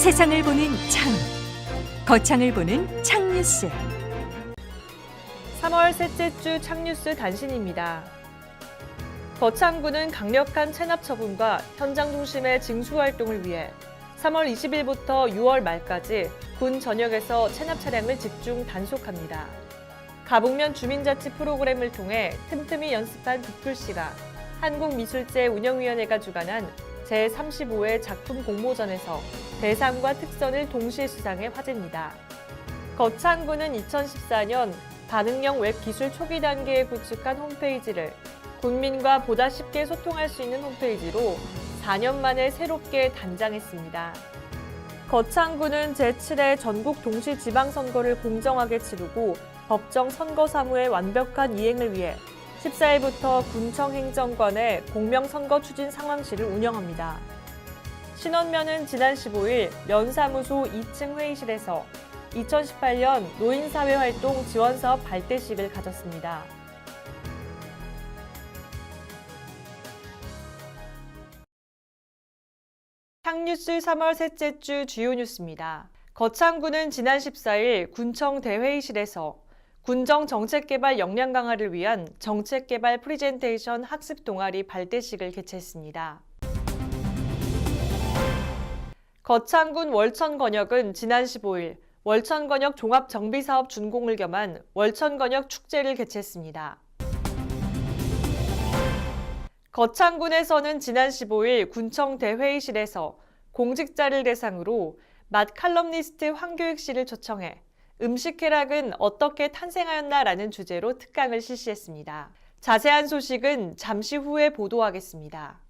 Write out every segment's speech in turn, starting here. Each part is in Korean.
세상을 보는 창, 거창을 보는 창뉴스. 3월 셋째 주 창뉴스 단신입니다. 거창군은 강력한 체납 처분과 현장 중심의 징수 활동을 위해 3월 20일부터 6월 말까지 군 전역에서 체납 차량을 집중 단속합니다. 가북면 주민자치 프로그램을 통해 틈틈이 연습한 북풀씨가 한국미술제운영위원회가 주관한 제35회 작품 공모전에서 대상과 특선을 동시에 수상해 화제입니다. 거창군은 2014년 반응형 웹기술 초기 단계에 구축한 홈페이지를 국민과 보다 쉽게 소통할 수 있는 홈페이지로 4년 만에 새롭게 단장했습니다. 거창군은 제7회 전국 동시지방선거를 공정하게 치르고 법정 선거사무의 완벽한 이행을 위해 14일부터 군청행정관의 공명선거 추진 상황실을 운영합니다. 신원면은 지난 15일 면사무소 2층 회의실에서 2018년 노인사회활동 지원사업 발대식을 가졌습니다. 창뉴스 3월 셋째 주 주요 뉴스입니다. 거창군은 지난 14일 군청 대회의실에서 군정 정책개발 역량 강화를 위한 정책개발 프리젠테이션 학습 동아리 발대식을 개최했습니다. 거창군 월천건역은 지난 15일 월천건역 종합정비사업 준공을 겸한 월천건역 축제를 개최했습니다. 거창군에서는 지난 15일 군청 대회의실에서 공직자를 대상으로 맛 칼럼니스트 황교익 씨를 초청해 음식 쾌락은 어떻게 탄생하였나라는 주제로 특강을 실시했습니다. 자세한 소식은 잠시 후에 보도하겠습니다.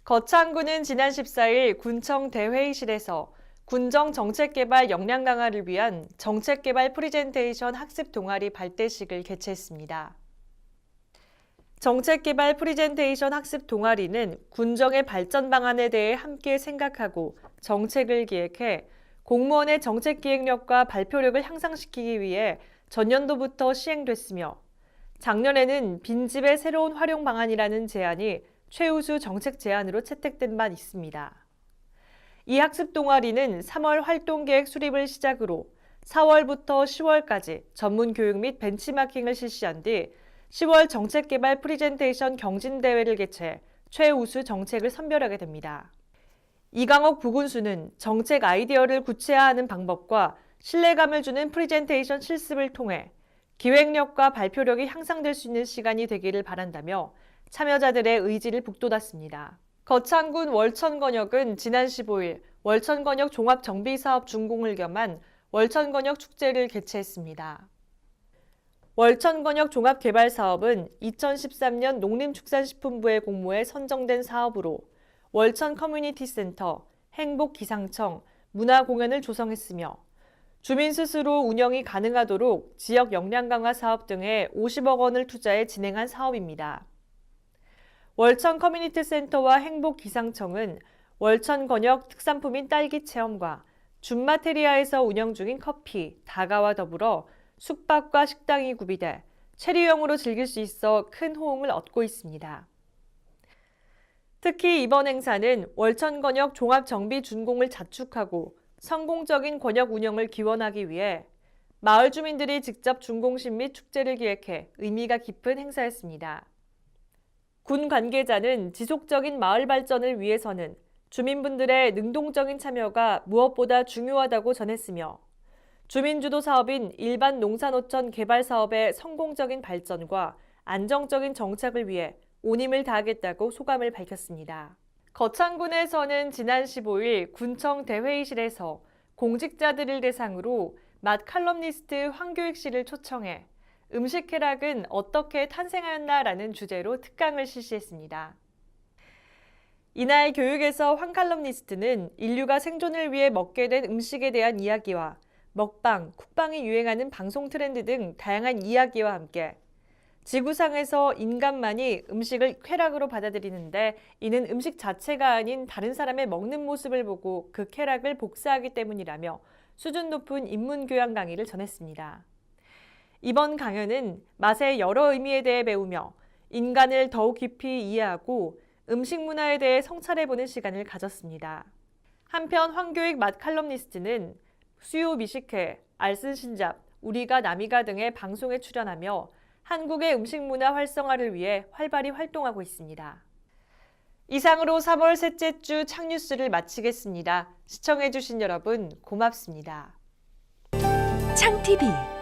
거창군은 지난 14일 군청 대회의실에서 군정 정책개발 역량 강화를 위한 정책개발 프리젠테이션 학습 동아리 발대식을 개최했습니다. 정책개발 프리젠테이션 학습 동아리는 군정의 발전 방안에 대해 함께 생각하고 정책을 기획해 공무원의 정책 기획력과 발표력을 향상시키기 위해 전년도부터 시행됐으며 작년에는 빈집의 새로운 활용 방안이라는 제안이 최우수 정책 제안으로 채택된 바 있습니다. 이 학습 동아리는 3월 활동계획 수립을 시작으로 4월부터 10월까지 전문 교육 및 벤치마킹을 실시한 뒤 10월 정책개발 프리젠테이션 경진대회를 개최 최우수 정책을 선별하게 됩니다. 이강옥 부군수는 정책 아이디어를 구체화하는 방법과 신뢰감을 주는 프리젠테이션 실습을 통해 기획력과 발표력이 향상될 수 있는 시간이 되기를 바란다며 참여자들의 의지를 북돋았습니다. 거창군 월천건역은 지난 15일 월천건역 종합정비사업 준공을 겸한 월천건역 축제를 개최했습니다. 월천건역 종합개발사업은 2013년 농림축산식품부의 공모에 선정된 사업으로 월천 커뮤니티센터, 행복기상청, 문화공연을 조성했으며 주민 스스로 운영이 가능하도록 지역 역량 강화 사업 등에 50억 원을 투자해 진행한 사업입니다. 월천 커뮤니티센터와 행복기상청은 월천건역 특산품인 딸기 체험과 준마테리아에서 운영 중인 커피, 다가와 더불어 숙박과 식당이 구비돼 체류형으로 즐길 수 있어 큰 호응을 얻고 있습니다. 특히 이번 행사는 월천건역 종합정비 준공을 자축하고 성공적인 건역 운영을 기원하기 위해 마을 주민들이 직접 준공식 및 축제를 기획해 의미가 깊은 행사였습니다. 군 관계자는 지속적인 마을 발전을 위해서는 주민분들의 능동적인 참여가 무엇보다 중요하다고 전했으며 주민주도 사업인 일반 농산어촌 개발 사업의 성공적인 발전과 안정적인 정착을 위해 온 힘을 다하겠다고 소감을 밝혔습니다. 거창군에서는 지난 15일 군청 대회의실에서 공직자들을 대상으로 맛 칼럼니스트 황교익 씨를 초청해 음식 쾌락은 어떻게 탄생하였나라는 주제로 특강을 실시했습니다. 이날 교육에서 황 칼럼니스트는 인류가 생존을 위해 먹게 된 음식에 대한 이야기와 먹방, 쿡방이 유행하는 방송 트렌드 등 다양한 이야기와 함께 지구상에서 인간만이 음식을 쾌락으로 받아들이는데 이는 음식 자체가 아닌 다른 사람의 먹는 모습을 보고 그 쾌락을 복사하기 때문이라며 수준 높은 인문교양 강의를 전했습니다. 이번 강연은 맛의 여러 의미에 대해 배우며 인간을 더욱 깊이 이해하고 음식 문화에 대해 성찰해보는 시간을 가졌습니다. 한편 황교익 맛 칼럼니스트는 수요 미식회, 알쓸신잡, 우리가 남이가 등의 방송에 출연하며 한국의 음식 문화 활성화를 위해 활발히 활동하고 있습니다. 이상으로 3월 셋째 주 창뉴스를 마치겠습니다. 시청해주신 여러분 고맙습니다. 창TV